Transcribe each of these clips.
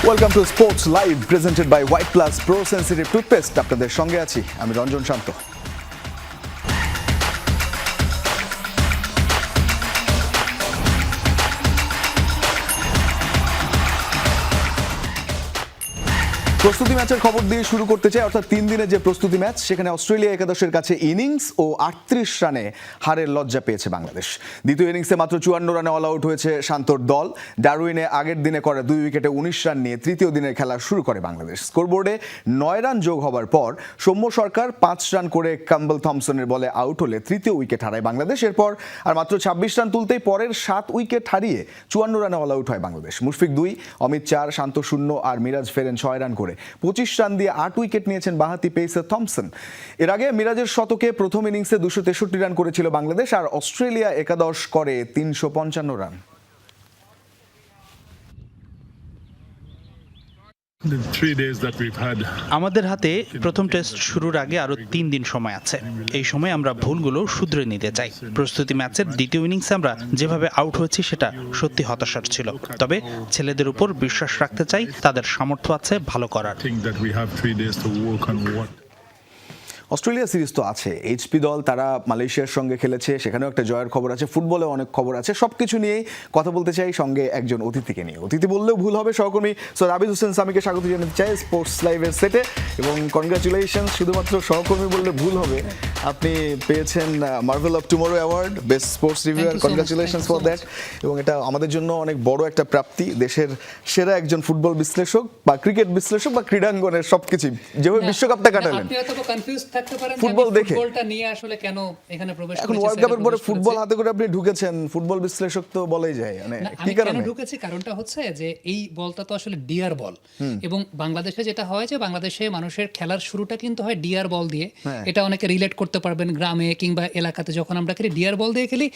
Welcome to sports live presented by white plus pro sensitive toothpaste. আপনাদের সঙ্গে আছি আমি রঞ্জন শান্ত। প্রস্তুতি ম্যাচের খবর দিয়ে শুরু করতে চাই, অর্থাৎ 3 দিনের যে প্রস্তুতি ম্যাচ, সেখানে অস্ট্রেলিয়া একাদশের কাছে ইনিংস ও 38 রানে হারের লজ্জা পেয়েছে বাংলাদেশ। দ্বিতীয় ইনিংসে মাত্র 54 রানে অল আউট হয়েছে শান্তর দল। ডারউইনে আগের দিনে করা 2 উইকেটে 19 রান নিয়ে তৃতীয় দিনের খেলা শুরু করে বাংলাদেশ। স্কোরবোর্ডে 9 রান যোগ হওয়ার পর সৌম্য সরকার 5 রান করে ক্যাম্বেল থমসনের বলে আউট হলে তৃতীয় উইকেট হারায় বাংলাদেশ। এরপর আর মাত্র 26 রান তুলতেই পরের 7 উইকেট হারিয়ে 54 রানে অল আউট হয় বাংলাদেশ। মুশফিক 2, অমিত 4, শান্ত 0 আর মিরাজ ফেরেন 6 রান করে 25 রান দিয়ে 8 উইকেট নিয়েছেন বাঁহাতি পেসার থমসন। এর আগে মিরাজের শতকে প্রথম ইনিংসে 263 রান করেছিল বাংলাদেশ, আর অস্ট্রেলিয়া একাদশ করে 355 রান। আমাদের হাতে প্রথম টেস্ট শুরুর আগে আরো 3 দিন সময় আছে। এই সময় আমরা ভুলগুলো শুধরে নিতে চাই। প্রস্তুতি ম্যাচের দ্বিতীয় ইনিংসে আমরা যেভাবে আউট হয়েছি সেটা সত্যি হতাশার ছিল। তবে ছেলেদের উপর বিশ্বাস রাখতে চাই, তাদের সামর্থ্য আছে ভালো করার। অস্ট্রেলিয়া সিরিজ তো আছে, এইচপি দল তারা মালয়েশিয়ার সঙ্গে খেলেছে, সেখানেও একটা জয়ের খবর আছে, ফুটবলে অনেক খবর আছে। সবকিছু নিয়েই কথা বলতে চাই, সঙ্গে একজন অতিথিকে নিয়ে। অতিথি বললেও ভুল হবে, সহকর্মী সৈয়দ আবিদ হোসেন সামিকে স্বাগত জানাতে চাই স্পোর্টস লাইভের সেটে। এবং কনগ্রাচুলেশন, শুধুমাত্র সহকর্মী বললে ভুল হবে, আপনি পেয়েছেন Marvel of tomorrow award best sports reviewer. Congratulation for that. এবং এটা আমাদের জন্য অনেক বড় একটা প্রাপ্তি, দেশের সেরা একজন ফুটবল বিশ্লেষক বা ক্রিকেট বিশ্লেষক বা ক্রীড়াঙ্গনের সবকিছু যেভাবে বিশ্বকাপটা কাটালেন ফুটবল দেখে। ফুটবলটা নিয়ে আসলে কেন এখানে প্রবেশ করেছে, এখন ওয়ার্ল্ড কাপের পরে ফুটবল হাতে করে আপনি ঢুকেছেন, ফুটবল বিশ্লেষক তো বলাই যায়। মানে কি কারণে ঢুকেছি? কারণটা হচ্ছে যে এই বলটা তো আসলে ডিআর বল, এবং বাংলাদেশে যেটা হয় যে বাংলাদেশে মানুষের খেলার শুরুটা কিন্তু হয় ডিআর বল দিয়ে। এটা অনেকে রিলেট করতে পারবেন, গ্রামে কিংবা এলাকাতে যখন আমরা খেলি ডিআর বল দিয়ে খেলি,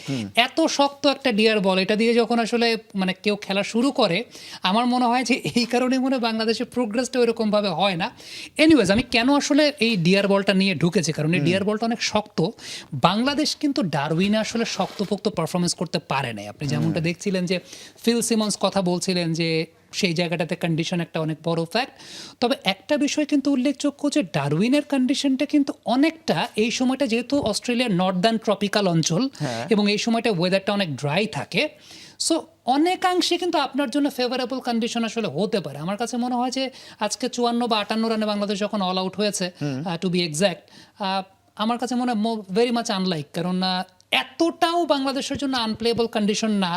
এত শক্ত একটা ডিআর বল, এটা দিয়ে যখন আসলে মানে কেউ খেলা শুরু করে, আমার মনে হয় যে এই কারণে মনে হয় বাংলাদেশের প্রোগ্রেসটা ওইরকম ভাবে হয় না। এনিওয়েজ, আমি কেন আসলে এই ডিআর বলটা নিয়ে ঢুকেছি, কারণ এই ডিআর বলটা অনেক শক্ত। বাংলাদেশ কিন্তু ডারউইনে আসলে শক্তপোক্ত পারফরমেন্স করতে পারে নাই। আপনি যেমনটা দেখছিলেন যে ফিল সিমন্স কথা বলছিলেন যে সেই জায়গাটাতে কন্ডিশন একটা অনেক বড় ফ্যাক্ট। তবে একটা বিষয় কিন্তু উল্লেখযোগ্য যে ডারউইনের কন্ডিশনটা কিন্তু অনেকটা, এই সময়টা যেহেতু অস্ট্রেলিয়ার নর্দার্ন ট্রপিক্যাল অঞ্চল এবং এই সময়টা ওয়েদারটা অনেক ড্রাই থাকে, সো অনেকাংশে কিন্তু আপনার জন্য ফেভারেবল কন্ডিশন আসলে হতে পারে। আমার কাছে মনে হয় যে আজকে 54 বা 58 রানে বাংলাদেশ যখন অল আউট হয়েছে, টু বি এক্স্যাক্ট, আমার কাছে মনে হয় ভেরি মাচ আনলাইক, কারণ এতটাও বাংলাদেশের জন্য আনপ্লেয়েবল কন্ডিশন না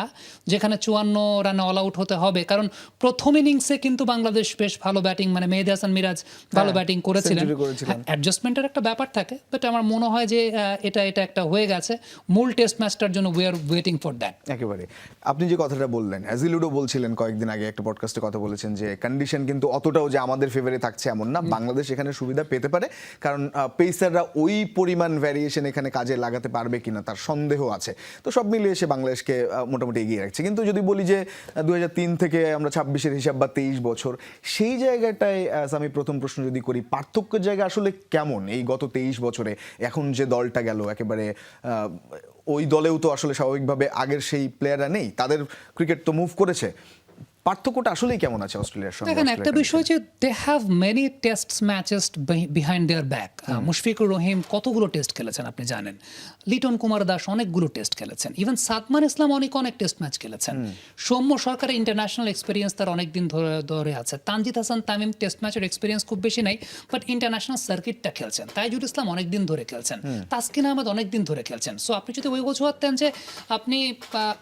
যেখানে 54 রানে অল আউট হতে হবে। কারণ প্রথম ইনিংসে কিন্তু বাংলাদেশ বেশ ভালো ব্যাটিং, মানে মেহেদী হাসান মিরাজ ভালো ব্যাটিং করেছিলেন। অ্যাডজাস্টমেন্টের একটা ব্যাপার থাকে, বাট আমার মনে হয় যে এটা একটা হয়ে গেছে। মূল টেস্ট ম্যাচটার জন্য we are waiting for that. একেবারে আপনি যে কথাটা বললেন, অ্যাজিলুডো বলছিলেন কয়েকদিন আগে একটা পডকাস্টে কথা বলেছেন যে কন্ডিশন কিন্তু অতটাও যে আমাদের ফেভারে থাকছে এমন না, বাংলাদেশ এখানে সুবিধা পেতে পারে, কারণ পেসাররা ওই পরিমাণ ভ্যারিয়েশন এখানে কাজে লাগাতে পারবে কিনা তার সন্দেহ আছে। তো সব মিলিয়ে এসে বাংলাদেশকে মোটামুটি এগিয়ে রাখছে। কিন্তু যদি বলি যে 2003 থেকে আমরা 26-এর হিসাব বা 23 বছর, সেই জায়গাটায় আমি প্রথম প্রশ্ন যদি করি, পার্থক্যের জায়গা আসলে কেমন এই গত 23 বছরে? এখন যে দলটা গেল একেবারে, ওই দলেও তো আসলে স্বাভাবিকভাবে আগের সেই প্লেয়াররা নেই, তাদের ক্রিকেট তো মুভ করেছে। পার্থক্যটা আসলেই কেমন আছে অস্ট্রেলিয়ার সঙ্গে? দেখেন, একটা বিষয় যে they have many test matches behind their back. Mushfiqur Rahim কতগুলো টেস্ট খেলেছেন আপনি জানেন, লিটন কুমার দাস অনেকগুলো টেস্ট খেলেছেন, ইভেন সাদমান ইসলাম অনেক টেস্ট ম্যাচ খেলেছেন। সৌম্য সরকারের ইন্টারন্যাশনাল এক্সপিরিয়েন্স তার অনেকদিন ধরে আছে। তানজিদ হাসান তামিম টেস্ট ম্যাচের এক্সপিরিয়েন্স খুব বেশি নাই, বাট ইন্টারন্যাশনাল সার্কিটটা খেলছেন। তাইজুল ইসলাম অনেকদিন ধরে খেলছেন, তাসকিন আহমেদ অনেকদিন ধরে খেলছেন। সো আপনি যদি ওই অজুহাত দেন যে আপনি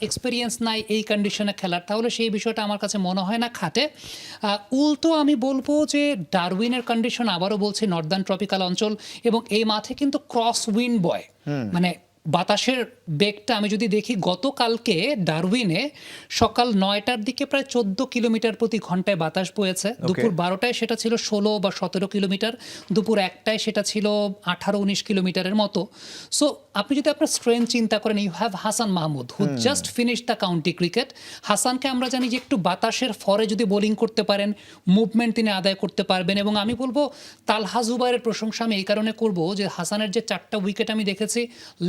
এক্সপিরিয়েন্স নাই এই কন্ডিশনে খেলার, তাহলে সেই বিষয়টা আমার কাছে মনে হয় না খাটে। উল্টো আমি বলবো যে ডারউইনের কন্ডিশন, আবারও বলছি, নর্দার্ন ট্রপিক্যাল অঞ্চল, এবং এই মাঠে কিন্তু ক্রস উইন্ড বয়, মানে বাতাসের বেগটা আমি যদি দেখি, গতকালকে ডারউইনে সকাল 9টার দিকে প্রায় 14 কিলোমিটার প্রতি ঘন্টায় বাতাস বয়েছে। দুপুর 12টায় সেটা ছিল 16 বা 17 কিলোমিটার, দুপুর 1টায় সেটা ছিল 18-19 কিলোমিটারের মতো। সো আপনি যদি আপনার স্ট্রেংথ চিন্তা করেন, you have Hasan Mahmud who just finish the county cricket. হাসানকে আমরা জানি যে একটু বাতাসের ফরে যদি বোলিং করতে পারেন, মুভমেন্ট তিনি আদায় করতে পারবেন। এবং আমি বলবো তালহা জুবাইরের প্রশংসা আমি এই কারণে করব যে হাসানের যে 4টা উইকেট আমি দেখেছি,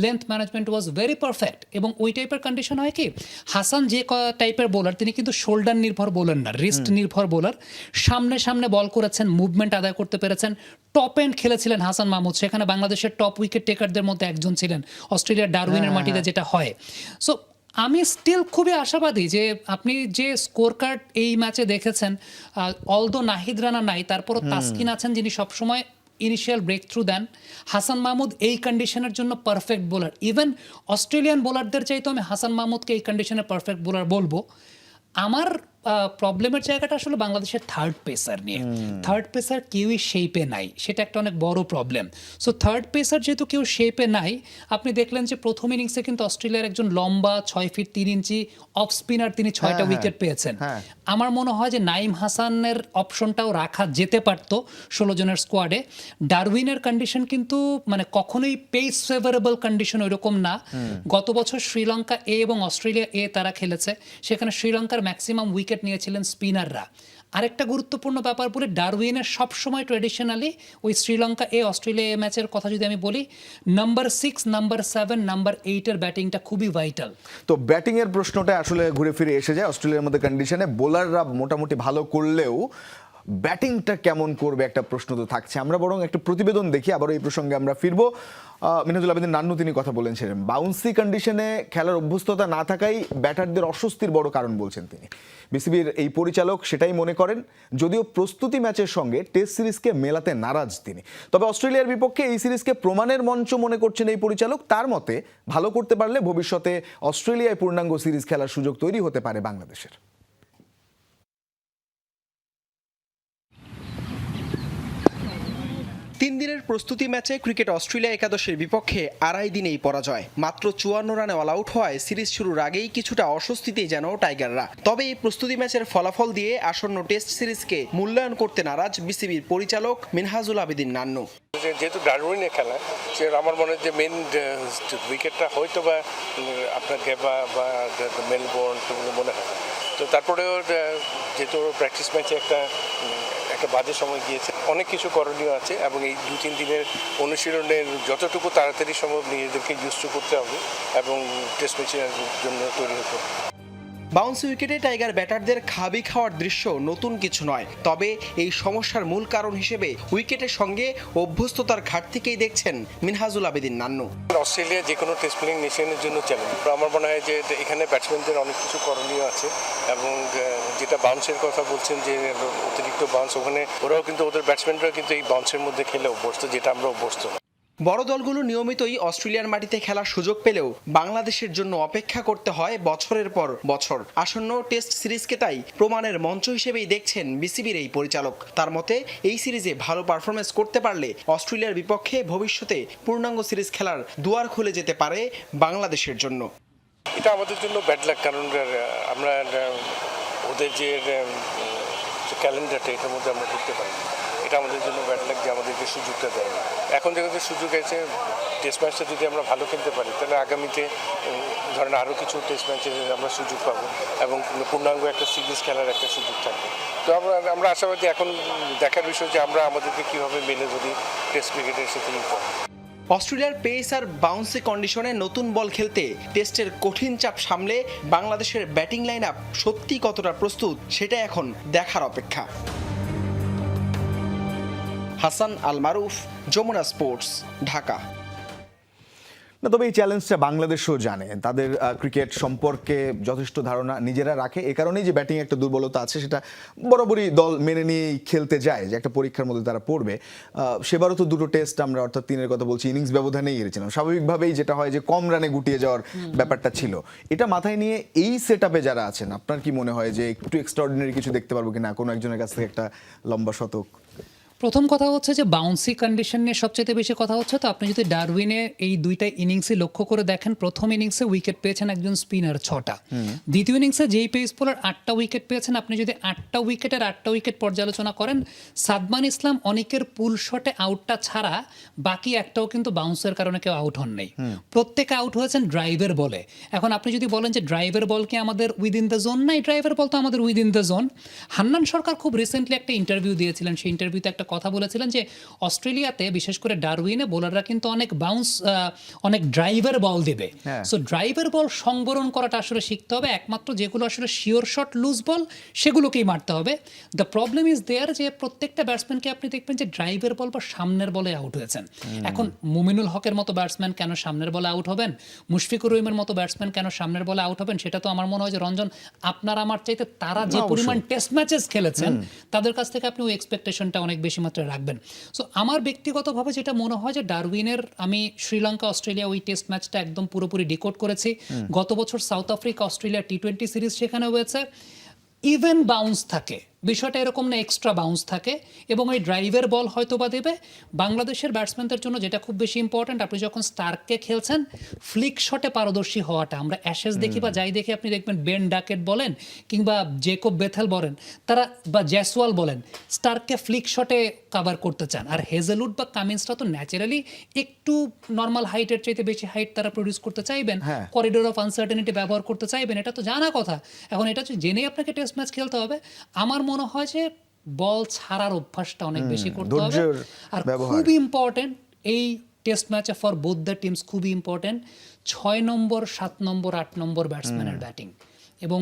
length strength management was very perfect. এবং ওই টাইপের কন্ডিশন হয় কি, হাসান যে টাইপের বোলার, তিনি কিন্তু শোল্ডার নির্ভর বোলার না, রিস্ট নির্ভর বোলার। সামনে সামনে বল করেছেন, মুভমেন্ট আদায় করতে পেরেছেন, টপ এন্ড খেলেছিলেন হাসান মাহমুদ, সেখানে বাংলাদেশের টপ উইকেট টেকারদের মধ্যে একজন ছিলেন, অস্ট্রেলিয়ার ডারউইনের মাটিতে যেটা হয়। সো আমি স্টিল খুবই আশাবাদী যে আপনি যে স্কোর কার্ড এই ম্যাচে দেখেছেন, অলদো নাহিদ রানা নাই, তারপরও তাসকিন আছেন যিনি সবসময় ইনিশিয়াল ব্রেক থ্রু দেন। হাসান মাহমুদ এই কন্ডিশনের জন্য পারফেক্ট বোলার। ইভেন অস্ট্রেলিয়ান বোলারদের চাইতে আমি হাসান মাহমুদকে এই কন্ডিশনের পারফেক্ট বোলার বলবো। আমার প্রবলেমের জায়গাটা আসলে বাংলাদেশের থার্ড পেসার নিয়ে। থার্ড পেসার কেউই শেপে নাই, সেটা একটা অনেক বড় প্রবলেম। সো থার্ড পেসার যেহেতু কেউ শেপে নাই, আপনি দেখলেন যে প্রথম ইনিংসে কিন্তু অস্ট্রেলিয়ার একজন লম্বা 6 ফিট 3 ইঞ্চি অফ স্পিনার তিনি 6টা উইকেট পেয়েছেন। আমার মনে হয় যে নাইম হাসানের অপশনটাও রাখা যেতে পারত 16 জনের স্কোয়াডে। ডারউইনের কন্ডিশন কিন্তু মানে কখনোই পেস ফেভারেবল কন্ডিশন ওইরকম না। গত বছর শ্রীলঙ্কা এ এবং অস্ট্রেলিয়া এ তারা খেলেছে, সেখানে শ্রীলঙ্কার ম্যাক্সিমাম উইকেট নিয়েছিলেন স্পিনাররা। আরেকটা গুরুত্বপূর্ণ ব্যাপার বলে, ডারউইনের সবসময় ট্রেডিশনালি ওই শ্রীলঙ্কা এ অস্ট্রেলিয়া এ ম্যাচের কথা যদি আমি বলি, নাম্বার 6, নাম্বার 7, নাম্বার 8-এর ব্যাটিংটা খুবই ভাইটাল। তো ব্যাটিংয়ের প্রশ্নটা আসলে ঘুরে ফিরে এসে যায় অস্ট্রেলিয়ার মধ্যে কন্ডিশনে। বোলাররা মোটামুটি ভালো করলেও ব্যাটিংটা কেমন করবে একটা প্রশ্ন তো থাকছে। আমরা বরং একটা প্রতিবেদন দেখি, আবার এই প্রসঙ্গে আমরা ফিরবো। মিনহাজুল আবেদিন নান্নু তিনি কথা বলেছিলেন, বাউন্সি কন্ডিশনে খেলার অভ্যস্ততা না থাকাই ব্যাটারদের অস্বস্তির বড় কারণ বলছেন তিনি। বিসিবির এই পরিচালক সেটাই মনে করেন, যদিও প্রস্তুতি ম্যাচের সঙ্গে টেস্ট সিরিজকে মেলাতে নারাজ তিনি। তবে অস্ট্রেলিয়ার বিপক্ষে এই সিরিজকে প্রমাণের মঞ্চ মনে করছেন এই পরিচালক। তার মতে ভালো করতে পারলে ভবিষ্যতে অস্ট্রেলিয়ায় পূর্ণাঙ্গ সিরিজ খেলার সুযোগ তৈরি হতে পারে বাংলাদেশের। 3 দিনের প্রস্তুতি ম্যাচে ক্রিকেট অস্ট্রেলিয়া একাদশের বিপক্ষে 2.5 দিনেই পরাজয়। মাত্র 54 রানে অল আউট হওয়ায় সিরিজ শুরুর আগেই কিছুটা অস্বস্তিতেই যেন টাইগাররা। তবে এই প্রস্তুতি ম্যাচের ফলাফল দিয়ে আসন্ন টেস্ট সিরিজকে মূল্যায়ন করতে নারাজ বিসিবির পরিচালক মিনহাজুল আবেদিন নান্নু। যেহেতু ডারউইনে খেলা, সে আমার মনে হয় যে মেন উইকেটটা হয়তো বা আপনার গেবা বা মেলবোর্ন মনে হয়। তো তারপরেও যেহেতু প্র্যাকটিস ম্যাচে একটা বাজে সময় গিয়েছে, অনেক কিছু করণীয় আছে এবং এই 2-3 দিনের অনুশীলনের যতটুকু তাড়াতাড়ি সম্ভব নিজেদেরকে ইউজ করতে হবে এবং টেস্ট ম্যাচের জন্য তৈরি হতে হবে। বাউন্সি উইকেটে টাইগার ব্যাটারদের খাবি খাওয়ার দৃশ্য নতুন কিছু নয়। তবে এই সমস্যার মূল কারণ হিসেবে উইকেটের সঙ্গে অভ্যস্ততার ঘাটতিকেই দেখছেন মিনহাজুল আবেদিন নান্নু। অস্ট্রেলিয়া যে কোনো টেস্ট প্লেইং নেশনের জন্য চ্যালেঞ্জ। আমার মনে হয় যে এখানে ব্যাটসম্যানদের অনেক কিছু করণীয় আছে এবং যেটা বাউন্সের কথা বলছেন যে অতিরিক্ত বাউন্স, ওখানে ওরাও কিন্তু ওদের ব্যাটসম্যানরাও কিন্তু এই বাউন্সের মধ্যে খেলে অভ্যস্ত, যেটা আমরা অভ্যস্ত না। বড় দলগুলো নিয়মিতই অস্ট্রেলিয়ার মাটিতে খেলার সুযোগ পেলেও বাংলাদেশের জন্য অপেক্ষা করতে হয় বছরের পর বছর। আসন্ন টেস্ট সিরিজকে তাই প্রমাণের মঞ্চ হিসেবেই দেখছেন বিসিবির এই পরিচালক। তার মতে এই সিরিজে ভালো পারফরমেন্স করতে পারলে অস্ট্রেলিয়ার বিপক্ষে ভবিষ্যতে পূর্ণাঙ্গ সিরিজ খেলার দুয়ার খুলে যেতে পারে বাংলাদেশের জন্য। এটা আমাদের জন্য ব্যাড লাক, কারণ আমরা ওদের যে ক্যালেন্ডারটা এটার মধ্যে আমরা ঢুকতে পারি। এটা আমাদের জন্য ব্যাড লাক যে আমাদেরকে সুযোগটা দেয় না। এখন যেহেতু সুযোগ আছে, টেস্ট ম্যাচটা যদি আমরা ভালো খেলতে পারি তাহলে আগামীতে ধরেন আরও কিছু টেস্ট ম্যাচে আমরা সুযোগ পাবো এবং পূর্ণাঙ্গ একটা সিরিজ খেলার একটা সুযোগ থাকবে। তো আমরা আশাবাদী। এখন দেখার বিষয় যে আমরা আমাদেরকে কীভাবে মেলে ধরি টেস্ট ক্রিকেটের সাথে। অস্ট্রেলিয়ার পেস আর বাউন্সি কন্ডিশনে নতুন বল খেলতে টেস্টের কঠিন চাপ সামলে বাংলাদেশের ব্যাটিং লাইন আপ সত্যি কতটা প্রস্তুত সেটা এখন দেখার অপেক্ষা। হাসান আল মারুফ, যমুনা স্পোর্টস, ঢাকা। না, তবে এই চ্যালেঞ্জটা বাংলাদেশও জানে। তাদের ক্রিকেট সম্পর্কে যথেষ্ট ধারণা নিজেরা রাখে। এ কারণেই যে ব্যাটিং একটা দুর্বলতা আছে সেটা বরাবরই দল মেনে নিয়েই খেলতে যায়, যে একটা পরীক্ষার মধ্যে তারা পড়বে। সেবারও তো 2টো টেস্ট আমরা, অর্থাৎ 3-এর কথা বলছি, ইনিংস ব্যবধানেই হেরেছিলাম। স্বাভাবিকভাবেই যেটা হয় যে কম রানে গুটিয়ে যাওয়ার ব্যাপারটা ছিল। এটা মাথায় নিয়ে এই সেট আপে যারা আছেন, আপনার কি মনে হয় যে একটু এক্সট্রাঅর্ডিনারি কিছু দেখতে পারবো কিনা কোনো একজনের কাছ থেকে একটা লম্বা শতক? প্রথম কথা হচ্ছে যে বাউন্সি কন্ডিশন নিয়ে সবচেয়ে বেশি কথা হচ্ছে। তো আপনি যদি ডারউইনে এই 2টা ইনিংসে লক্ষ্য করে দেখেন, প্রথম ইনিংসে উইকেট পেয়েছেন একজন স্পিনার 6টা, দ্বিতীয় ইনিংসে যেই পেস বোলার 8টা উইকেট পেয়েছেন। আপনি যদি 8টা উইকেটের 8টা উইকেট পর্যালোচনা করেন, সাদমান ইসলাম অনেকের পুল শটে আউটটা ছাড়া বাকি একটাও কিন্তু বাউন্সের কারণে কেউ আউট হন নাই। প্রত্যেকে আউট হয়েছেন ড্রাইভের বলে। এখন আপনি যদি বলেন যে ড্রাইভের বল কি আমাদের উইদিন দ্য জোন, নাই, ড্রাইভের বল তো আমাদের উইদিন দ্য জোন। হান্নান সরকার খুব রিসেন্টলি একটা ইন্টারভিউ দিয়েছিলেন, সেই ইন্টারভিউতে একটা একটা কথা বলেছিলেন যে অস্ট্রেলিয়াতে বিশেষ করে ডারউইনে বোলাররা কিন্তু অনেক বাউন্স অনেক ড্রাইভার বল দেবে, হ্যাঁ। সো ড্রাইভার বল সংবরণ করাটা আসলে শিখতে হবে। একমাত্র যেগুলো আসলে শিওর শট লুজ বল সেগুলোকেই মারতে হবে। দ্য প্রবলেম ইজ দেয়ার যে প্রত্যেকটা ব্যাটসম্যানকে আপনি দেখবেন যে ড্রাইভার বল বা সামনের বলে আউট হয়েছেন। এখন মুমিনুল হকের মতো ব্যাটসম্যান কেন সামনের বলে আউট হবেন, মুশফিকুর রহিমের মতো ব্যাটসম্যান কেন সামনের বলে আউট হবেন, সেটা তো আমার মনে হয় যে রঞ্জন আপনার আমার চাইতে তারা যে পরিমাণ টেস্ট ম্যাচেস খেলেছেন তাদের কাছ থেকে আপনি ওই এক্সপেকটেশনটা অনেক বেশি মাত্রায় রাখবেন। সো আমার ব্যক্তিগতভাবে যেটা মনে হয় যে ডারউইনের আমি শ্রীলঙ্কা অস্ট্রেলিয়া ওই টেস্ট ম্যাচটা একদম পুরোপুরি ডিকোড করেছি। গত বছর সাউথ আফ্রিকা অস্ট্রেলিয়া টি-20 সিরিজ সেখানে হয়েছে, ইভেন বাউন্স থাকে, বিষয়টা এরকম না এক্সট্রা বাউন্স থাকে, এবং এই ড্রাইভের বল হয়তো বা দেবে। বাংলাদেশের ব্যাটসম্যানদের জন্য যেটা খুব বেশি ইম্পর্ট্যান্ট, আপনি যখন স্টার্ককে খেলছেন ফ্লিক শটে পারদর্শী হওয়াটা। আমরা অ্যাশেজ দেখি বা যাই দেখি আপনি দেখবেন বেন ডাকেট বলেন কিংবা জেকব বেথেল বলেন তারা বা জেসওয়াল বলেন, স্টার্ককে ফ্লিক শটে কাভার করতে চান। আর হেজেলউড বা কামিন্সরা তো ন্যাচারালি একটু নর্মাল হাইটের চাইতে বেশি হাইট তারা প্রডিউস করতে চাইবেন, করিডোর অফ আনসার্টেনিটি ব্যবহার করতে চাইবেন, এটা তো জানা কথা। এখন এটা জেনেই আপনাকে টেস্ট ম্যাচ খেলতে হবে। আমার মনে হয় যে বল ছাড়ার অভ্যাসটা অনেক বেশি করতে হবে। আর খুব ইম্পর্টেন্ট এই টেস্ট ম্যাচে ফর বোথ দ্য টিমস খুবই ইম্পর্টেন্ট 6 নম্বর 7 নম্বর 8 নম্বর ব্যাটসম্যানের ব্যাটিং। এবং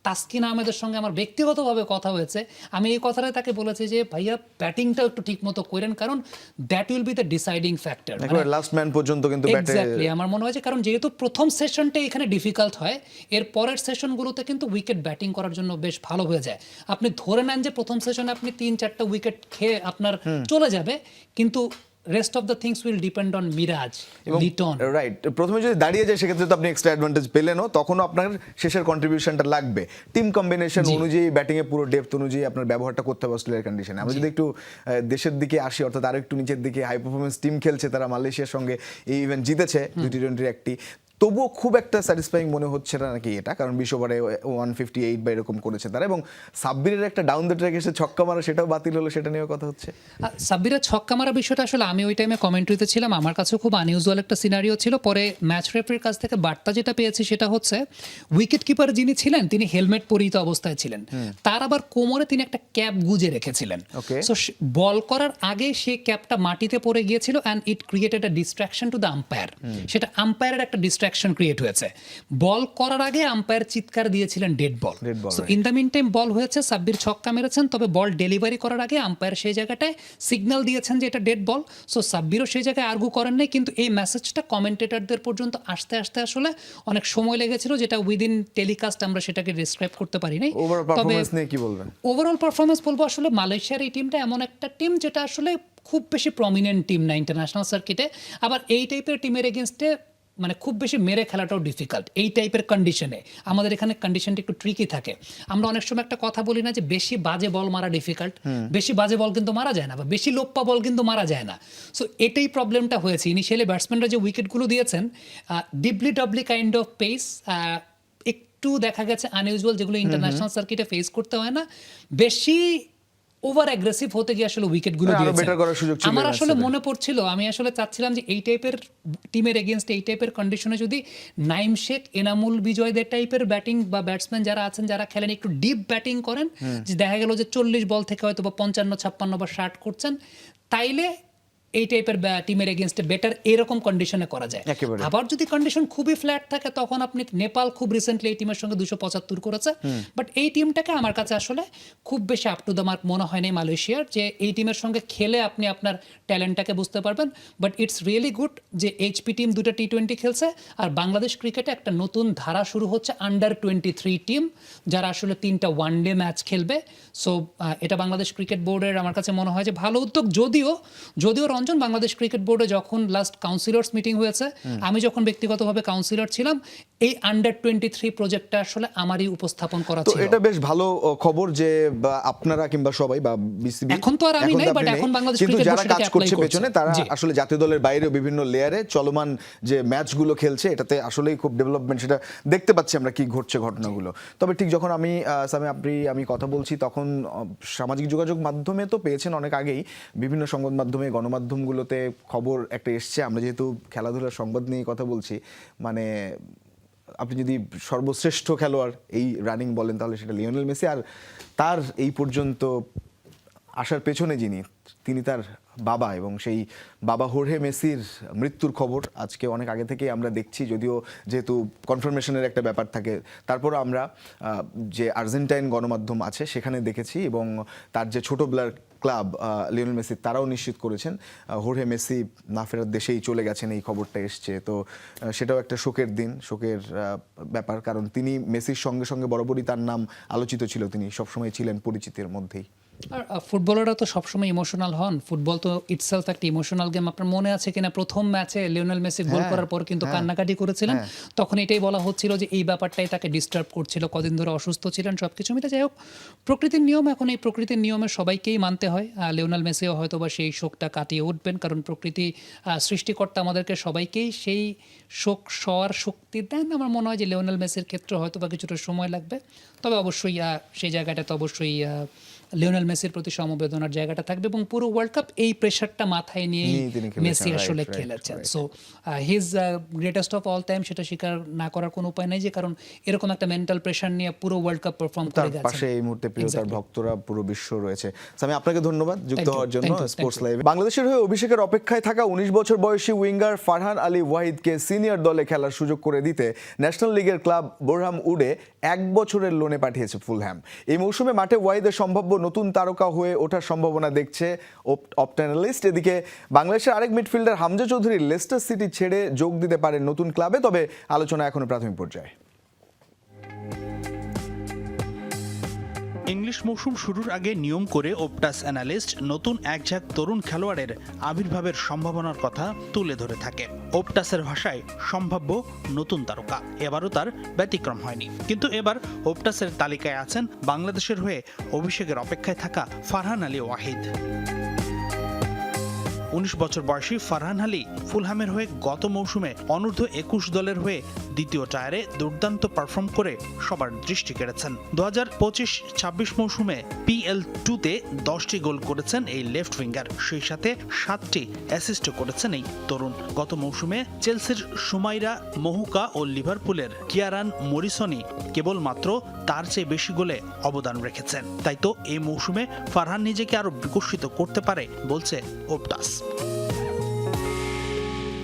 তাসকিন আহমেদের সঙ্গে আমার ব্যক্তিগতভাবে কথা হয়েছে, আমি এই কথাটাই তাকে বলেছি যে ভাইয়া ব্যাটিংটাও একটু ঠিক মতো করেন, কারণ that will be the deciding factor. Last man পর্যন্ত কিন্তু এক্স্যাক্টলি আমার মনে হয় যে কারণ যেহেতু প্রথম সেশনটা এখানে ডিফিকাল্ট হয়, এর পরের সেশনগুলোতে কিন্তু উইকেট ব্যাটিং করার জন্য বেশ ভালো হয়ে যায়। আপনি ধরে নেন যে প্রথম সেশনে আপনি 3-4টা উইকেট খেয়ে আপনার চলে যাবে, কিন্তু rest of the things will depend on Miraz Liton. Right, প্রথমে যদি দাঁড়িয়ে যায় সেক্ষেত্রে তো আপনি এক্সট্রা অ্যাডভান্টেজ পেলেনও, তখনও আপনার শেষের কন্ট্রিবিউশনটা লাগবে। টিম কম্বিনেশন অনুযায়ী ব্যাটিং এর পুরো ডেপথ অনুযায়ী আপনার ব্যবহারটা করতে হবে অস্ট্রেলিয়ার কন্ডিশনে। আমরা যদি একটু দেশের দিকে আসি, অর্থাৎ আরো একটু নিচের দিকে, হাই পারফরমেন্স টিম খেলছে, তারা মালয়েশিয়ার সঙ্গে এই ইভেন্ট জিতেছে 2 টি-20 একটি, তবুও খুব একটা স্যাটিসফাইং মনে হচ্ছে না নাকি এটা? কারণ 20 ওভারে 158 বা এরকম করেছে তারা, এবং সাব্বিরের একটা ডাউন দ্য ট্র্যাক এসে ছক্কা মারা সেটাও বাতিল হলো, সেটা নিয়েও কথা হচ্ছে। সাব্বিরের ছক্কা মারা বিষয়টা আসলে আমি ওই টাইমে কমেন্ট্রিতে ছিলাম, আমার কাছেও খুব আনইউজুয়াল একটা সিনারিও ছিল। পরে ম্যাচ রেফারির কাছ থেকে বার্তা যেটা পেয়েছি সেটা হচ্ছে উইকেট কিপার যিনি ছিলেন তিনি হেলমেট পরিহিত অবস্থায় ছিলেন, তার আবার কোমরে তিনি একটা ক্যাপ গুজে রেখেছিলেন। সো বল করার আগে সেই ক্যাপটা মাটিতে পড়ে গিয়েছিল and it created a distraction to the umpire. সেটা আম্পায়ারের একটা ডিস্ট্রাকশন ক্রিয়েট হয়েছে। বল করার আগে আম্পায়ার চিৎকার দিয়েছিলেন dead ball. So in the meantime ball হয়েছে, সাব্বির ছক্কা মেরেছেন, তবে বল ডেলিভারি করার আগে আম্পায়ার সেই জায়গাটায় সিগন্যাল দিয়েছেন যে এটা ডেড বল। সো সাব্বিরও সেই জায়গায় আর্গু করেন নাই, কিন্তু এই মেসেজটা কমেন্টেটরদের পর্যন্ত আসতে আসতে আসলে অনেক সময় লেগেছিল, যেটা উইদিন টেলিকাস্ট আমরা সেটাকে ডিসক্রাইব করতে পারি নাই। তবে কি বলবেন? ওভারঅল পারফরমেন্স বলবো আসলে মালয়েশিয়ার এই টিমটা এমন একটা টিম যেটা আসলে খুব বেশি প্রমিনেন্ট টিম না ইন্টারন্যাশনাল সার্কিটে, আবার এই টাইপের টিমের এগেনস্টে মানে খুব বেশি মেরে খেলাটাও ডিফিকাল্ট এই টাইপের কন্ডিশনে। আমাদের এখানে কন্ডিশনটা একটু ট্রিকি থাকে। আমরা অনেক সময় একটা কথা বলি না যে বেশি বাজে বল মারা ডিফিকাল্ট, বেশি বাজে বল কিন্তু মারা যায় না, বা বেশি লোপ্পা বল কিন্তু মারা যায় না। সো এটাই প্রবলেমটা হয়েছে। ইনিশিয়ালি ব্যাটসম্যানরা যে উইকেটগুলো দিয়েছেন ডিবলি কাইন্ড অফ পেস একটু দেখা গেছে আনইউজুয়াল, যেগুলো ইন্টারন্যাশনাল সার্কিটে ফেস করতে হয় না, বেশি ওভার অ্যাগ্রেসিভ হতে গিয়ে আসলে উইকেটগুলো দিয়েছে। আমার আসলে মনে পড়ছিল, আমি আসলে চাচ্ছিলাম যে এই টাইপের টিমের এগেনস্ট এই টাইপের কন্ডিশনে যদি নাইম শেখ, এনামুল বিজয়দের টাইপের ব্যাটিং বা ব্যাটসম্যান যারা আছেন যারা খেলেন একটু ডিপ ব্যাটিং করেন, যে দেখা গেল যে 40 বল থেকে হয়তো বা 55-56 বা 60 করছেন, তাইলে এই টাইপের টিমের এগেনস্টে বেটার এরকম কন্ডিশনে করা যায়। আবার যদি কন্ডিশন খুবই ফ্ল্যাট থাকে তখন আপনি নেপাল খুব রিসেন্টলি এই টিমের সঙ্গে 275 করেছে, বাট এই টিমটাকে আমার কাছে আসলে খুব বেশি আপ টু দ্য মার্ক মনে হয় নাই মালয়েশিয়ার, যে এই টিমের সঙ্গে খেলে আপনি আপনার ট্যালেন্টটাকে বুঝতে পারবেন। বাট ইটস রিয়েলি গুড যে এইচপি টিম 2টা টি-20 খেলছে, আর বাংলাদেশ ক্রিকেটে একটা নতুন ধারা শুরু হচ্ছে আন্ডার 23 টিম যারা আসলে 3টা ওয়ানডে ম্যাচ খেলবে। সো এটা বাংলাদেশ ক্রিকেট বোর্ডের আমার কাছে মনে হয় যে ভালো উদ্যোগ। যদিও রঞ্জন, বাংলাদেশ ক্রিকেট বোর্ডে যখন লাস্ট কাউন্সিলর্স মিটিং হয়েছে, আমি যখন ব্যক্তিগতভাবে কাউন্সিলর ছিলাম, এই আন্ডার 23 প্রজেক্টটা আসলে আমারই উপস্থাপন করা ছিল। এটা বেশ ভালো খবর যে আপনারা কিংবা সবাই বা বিসিবি, এখন তো আর আমি নাই, বাট এখন বাংলাদেশ ক্রিকেট বোর্ড কাজ করছে পেছনে, তারা আসলে জাতীয় দলের বাইরেও বিভিন্ন লেয়ারে চলমান যে ম্যাচগুলো খেলছে, এটাতে আসলেই খুব ডেভেলপমেন্ট, সেটা দেখতে পাচ্ছি আমরা কি ঘটছে ঘটনাগুলো। তবে ঠিক যখন আমি কথা বলছি তখন সামাজিক যোগাযোগ মাধ্যমে তো পেয়েছেন অনেক আগেই, বিভিন্ন সংবাদ মাধ্যমে গণমাধ্যমগুলোতে খবর একটা এসছে। আমরা যেহেতু খেলাধুলার সংবাদ নিয়ে কথা বলছি, মানে আপনি যদি সর্বশ্রেষ্ঠ খেলোয়াড় এই রানিং বলেন তাহলে সেটা লিওনেল মেসি, আর তার এই পর্যন্ত আসার পেছনে তিনি তার বাবা, এবং সেই বাবা হোর্হে মেসির মৃত্যুর খবর আজকে অনেক আগে থেকেই আমরা দেখছি, যদিও যেহেতু কনফার্মেশনের একটা ব্যাপার থাকে, তারপরও আমরা যে আর্জেন্টাইন গণমাধ্যম আছে সেখানে দেখেছি, এবং তার যে ছোটবেলার ক্লাব লিওনেল মেসি তারাও নিশ্চিত করেছেন হোর্হে মেসি না ফেরার দেশেই চলে গেছেন, এই খবরটা এসছে। তো সেটাও একটা শোকের দিন, শোকের ব্যাপার, কারণ তিনি মেসির সঙ্গে সঙ্গে বরাবরই তার নাম আলোচিত ছিল, তিনি সবসময় ছিলেন পরিচিতির মধ্যেই। আর ফুটবলাররা তো সবসময় ইমোশনাল হন, ফুটবল তো ইটসেলফ একটা ইমোশনাল গেম। আপনার মনে আছে কিনা প্রথম ম্যাচে লিওনেল মেসি গোল করার পর কিন্তু কান্নাকাটি করেছিলেন, তখন এটাই বলা হচ্ছিল যে এই ব্যাপারটাই তাকে ডিস্টার্ব করছিল, কদিন ধরে অসুস্থ ছিলেন, সবকিছু মিলে। যাই হোক, প্রকৃতির নিয়ম, এখন এই প্রকৃতির নিয়মে সবাইকেই মানতে হয়। লিওনেল মেসিও হয়তো বা সেই শোকটা কাটিয়ে উঠবেন, কারণ প্রকৃতি সৃষ্টিকর্তা আমাদেরকে সবাইকেই সেই শোক সওয়ার শক্তি দেন। আমার মনে হয় যে লিওনেল মেসির ক্ষেত্রে হয়তো বা কিছুটা সময় লাগবে, তবে অবশ্যই সেই জায়গাটা তো অবশ্যই লিওনেল মেসির প্রতি সমবেদনার জায়গাটা থাকবে, এবং পুরো ওয়ার্ল্ড কাপ এই প্রেশারটা মাথায় নিয়েই মেসি আসলে খেলেছেন। So his greatest of all time, সেটা স্বীকার না করার কোনো উপায় নেই, যে কারণ এরকম একটা মেন্টাল প্রেশার নিয়ে পুরো ওয়ার্ল্ড কাপ পারফর্ম করে তার গেছেন। পাশে এই মুহূর্তে প্রিয় তার ভক্তরা পুরো বিশ্ব রয়েছে। আমি আপনাকে ধন্যবাদ যুক্ত হওয়ার জন্য স্পোর্টস লাইভে। বাংলাদেশের হয়ে অভিষেকের অপেক্ষায় থাকা 19 বছর বয়সী উইঙ্গার ফারহান আলী ওয়াহিদকে সিনিয়র দলে খেলার সুযোগ করে দিতে ন্যাশনাল লিগের ক্লাব বোরহাম উডে 1 বছরের লোনে পাঠিয়েছে ফুলহ্যাম। এই মৌসুমে মাঠে ওয়াহিদের সম্ভাব্য নতুন তারকা হয়ে ওঠার সম্ভাবনা দেখছে অপটানালিস্ট। এদিকে বাংলাদেশের আরেক midfielder Hamza Chowdhury Leicester city ছেড়ে যোগ দিতে পারেন নতুন ক্লাবে, তবে আলোচনা এখনো প্রাথমিক পর্যায়ে। ইংলিশ মৌসুম শুরুর আগে নিয়ম করে ওপটাস অ্যানালিস্ট নতুন একঝাঁক তরুণ খেলোয়াড়ের আবির্ভাবের সম্ভাবনার কথা তুলে ধরে থাকে। ওপটাসের ভাষায় সম্ভাব্য নতুন তারকা, এবারও তার ব্যতিক্রম হয়নি। কিন্তু এবার ওপটাসের তালিকায় আছেন বাংলাদেশের হয়ে অভিষেকের অপেক্ষায় থাকা ফারহান আলী ওয়াহিদ। 19 বছর বয়সী ফারহান আলী ফুলহামের হয়ে গত মৌসুমে অনূর্ধ্ব 21 দলের হয়ে দ্বিতীয় টায়ারে দুর্দান্ত পারফর্ম করে সবার দৃষ্টি কেড়েছেন। 2025-26 মৌসুমে PL2-তে 10টি গোল করেছেন এই লেফট উইঙ্গার, সেই সাথে 7টি অ্যাসিস্টও করেছেন এই তরুণ। গত মৌসুমে চেলসির সুমাইরা মহুকা ও লিভারপুলের কিয়ারান মরিসনি কেবলমাত্র তার চেয়ে বেশি গোলে অবদান রেখেছেন। তাই তো এই মৌসুমে ফারহান নিজেকে আরো বিকশিত করতে পারে বলছে ওপটাস।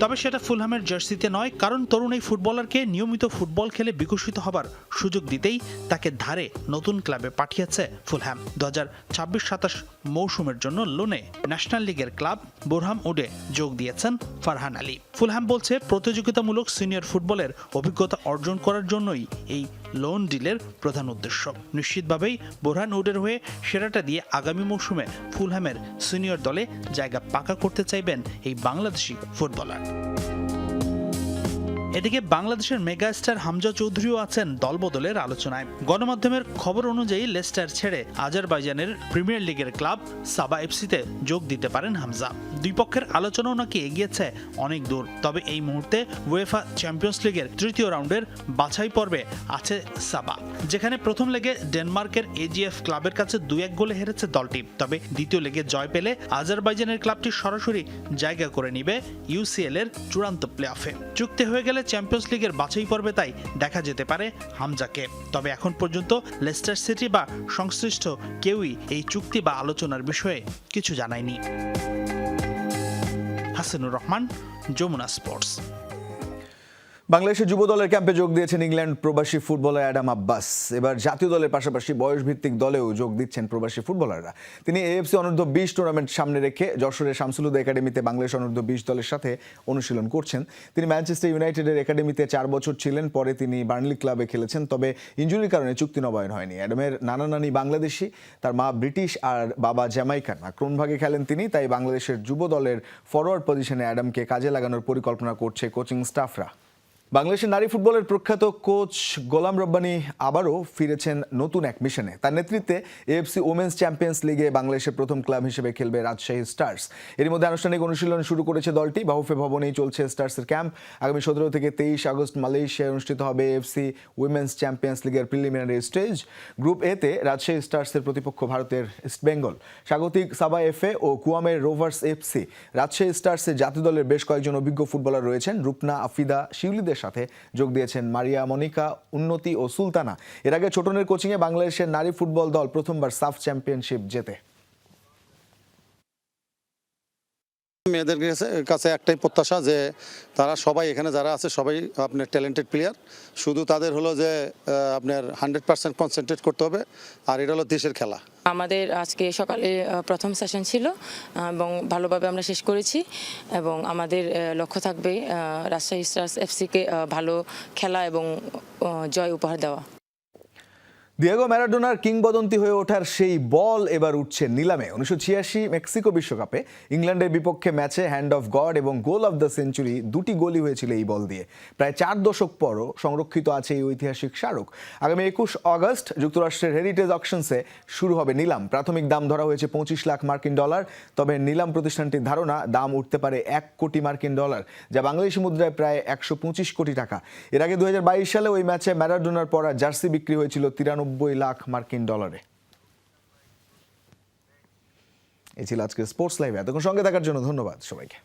তবে সেটা ফুলহামের জার্সিতে নয়, কারণ তরুণ এই ফুটবলারকে নিয়মিত ফুটবল খেলে বিকশিত হবার সুযোগ দিতেই তাকে ধারে নতুন ক্লাবে পাঠিয়েছে ফুলহাম। 2026-27 মৌসুমের জন্য লোনে ন্যাশনাল লিগের ক্লাব বোরহাম উডে যোগ দিয়েছেন ফারহান আলী। ফুলহাম বলছে প্রতিযোগিতামূলক সিনিয়র ফুটবলের অভিজ্ঞতা অর্জন করার জন্যই এই লোন ডিলের প্রধান উদ্দেশ্য। নিশ্চিতভাবেই বোরহান উডের হয়ে সেরাটা দিয়ে আগামী মৌসুমে ফুলহামের সিনিয়র দলে জায়গা পাকা করতে চাইবেন এই বাংলাদেশি ফুটবলার। এদিকে বাংলাদেশের মেগা স্টার হামজা চৌধুরীও আছেন দলবদলের আলোচনায়। গণমাধ্যমের খবর অনুযায়ী লেস্টার ছেড়ে আজারবাইজানের প্রিমিয়ার লিগের ক্লাব সাবা এফসিতে যোগ দিতে পারেন হামজা। দুই পক্ষের আলোচনাও নাকি এগিয়েছে অনেক দূর। তবে এই মুহূর্তে উয়েফা চ্যাম্পিয়ন্স লিগের তৃতীয় রাউন্ডের বাছাই পর্বে আছে সাবা, যেখানে প্রথম লেগে ডেনমার্কের এজিএফ ক্লাবের কাছে 2-1 গোলে হেরেছে দলটি। তবে দ্বিতীয় লেগে জয় পেলে আজারবাইজানের ক্লাবটি সরাসরি জায়গা করে নিবে ইউসিএল এর চূড়ান্ত প্লে অফে। চুক্তি হয়ে গেলে চ্যাম্পিয়ন্স লিগের বাছাই পর্বে তাই দেখা যেতে পারে হামজাকে। তবে এখন পর্যন্ত লেস্টার সিটি বা সংশ্লিষ্ট কেউই এই চুক্তি বা আলোচনার বিষয়ে কিছু জানায়নি। হাসানুর রহমান, যমুনা স্পোর্টস। বাংলাদেশের যুব দলের ক্যাম্পে যোগ দিয়েছেন ইংল্যান্ড প্রবাসী ফুটবলার অ্যাডাম আব্বাস। এবার জাতীয় দলের পাশাপাশি বয়সভিত্তিক দলেও যোগ দিচ্ছেন প্রবাসী ফুটবলাররা। তিনি এএফসি অনূর্ধ্ব 20 টুর্নামেন্ট সামনে রেখে যশোরের শামসুল হুদা একাডেমিতে বাংলাদেশ অনূর্ধ্ব 20 দলের সাথে অনুশীলন করছেন। তিনি ম্যানচেস্টার ইউনাইটেডের একাডেমিতে 4 বছর ছিলেন, পরে তিনি বার্নলি ক্লাবে খেলেছেন। তবে ইনজুরির কারণে চুক্তি নবায়ন হয়নি। অ্যাডামের নানা নানি বাংলাদেশি, তার মা ব্রিটিশ আর বাবা জ্যামাইকান। আক্রমণভাগে খেলেন তিনি, তাই বাংলাদেশের যুব দলের ফরওয়ার্ড পজিশনে অ্যাডামকে কাজে লাগানোর পরিকল্পনা করছে কোচিং স্টাফরা। বাংলাদেশের নারী ফুটবলের প্রখ্যাত কোচ গোলাম রব্বানী আবারও ফিরেছেন নতুন এক মিশনে। তার নেতৃত্বে এএফসি ওমেন্স চ্যাম্পিয়ন্স লিগে বাংলাদেশের প্রথম ক্লাব হিসেবে খেলবে রাজশাহী স্টার্স। এর মধ্যে আনুষ্ঠানিক অনুশীলন শুরু করেছে দলটি। বাহুফে ভবনেই চলছে স্টার্সের ক্যাম্প। আগামী 17 থেকে 23 আগস্ট মালয়েশিয়ায় অনুষ্ঠিত হবে এএফসি উইমেন্স চ্যাম্পিয়ন্স লিগের প্রিলিমিনারি স্টেজ। গ্রুপ এতে রাজশাহী স্টার্সের প্রতিপক্ষ ভারতের ইস্টবেঙ্গল, স্বাগতিক সাবা এফএ ও কুয়ামের রোভার্স এফসি। রাজশাহী স্টার্সের জাতীয় দলের বেশ কয়েকজন অভিজ্ঞ ফুটবলার রয়েছেন। রূপনা, আফিদা, শিউলিদের সাথে যোগ দিয়েছেন মারিয়া, মনিকা, উন্নতি ও সুলতানা। এর আগে ছোটনের কোচিংয়ে বাংলাদেশের নারী ফুটবল দল প্রথমবার সাফ চ্যাম্পিয়নশিপ জেতে। মেয়েদের কাছে একটাই প্রত্যাশা যে তারা সবাই এখানে যারা আছে সবাই আপনার ট্যালেন্টেড প্লেয়ার, শুধু তাদের হলো যে আপনার 100% কনসেন্ট্রেট করতে হবে, আর এটা হলো দেশের খেলা। আমাদের আজকে সকালে প্রথম সেশন ছিল এবং ভালোভাবে আমরা শেষ করেছি এবং আমাদের লক্ষ্য থাকবে রাজশাহী স্টার্স এফসিকে ভালো খেলা এবং জয় উপহার দেওয়া। দিয়েগো ম্যারাডোনার কিংবদন্তি হয়ে ওঠার সেই বল এবার উঠছে নিলামে। 1986 মেক্সিকো বিশ্বকাপে ইংল্যান্ডের বিপক্ষে ম্যাচে হ্যান্ড অফ গড এবং গোল অফ দ্য সেঞ্চুরি দুটি গোলই হয়েছিল এই বল দিয়ে। প্রায় 4 দশক পরও সংরক্ষিত আছে এই ঐতিহাসিক স্মারক। আগামী 21 আগস্ট যুক্তরাষ্ট্রের হেরিটেজ অকশনসে শুরু হবে নিলাম। প্রাথমিক দাম ধরা হয়েছে $25 লাখ, তবে নিলাম প্রতিষ্ঠানটির ধারণা দাম উঠতে পারে $1 কোটি, যা বাংলাদেশি মুদ্রায় প্রায় 125 কোটি টাকা। এর আগে 2022 সালে ওই ম্যাচে ম্যারাডোনার পরা জার্সি বিক্রি হয়েছিল $93 লাখ। এই ছিল আজকের স্পোর্টস লাইভ। এতক্ষণ সঙ্গে থাকার জন্য ধন্যবাদ সবাইকে।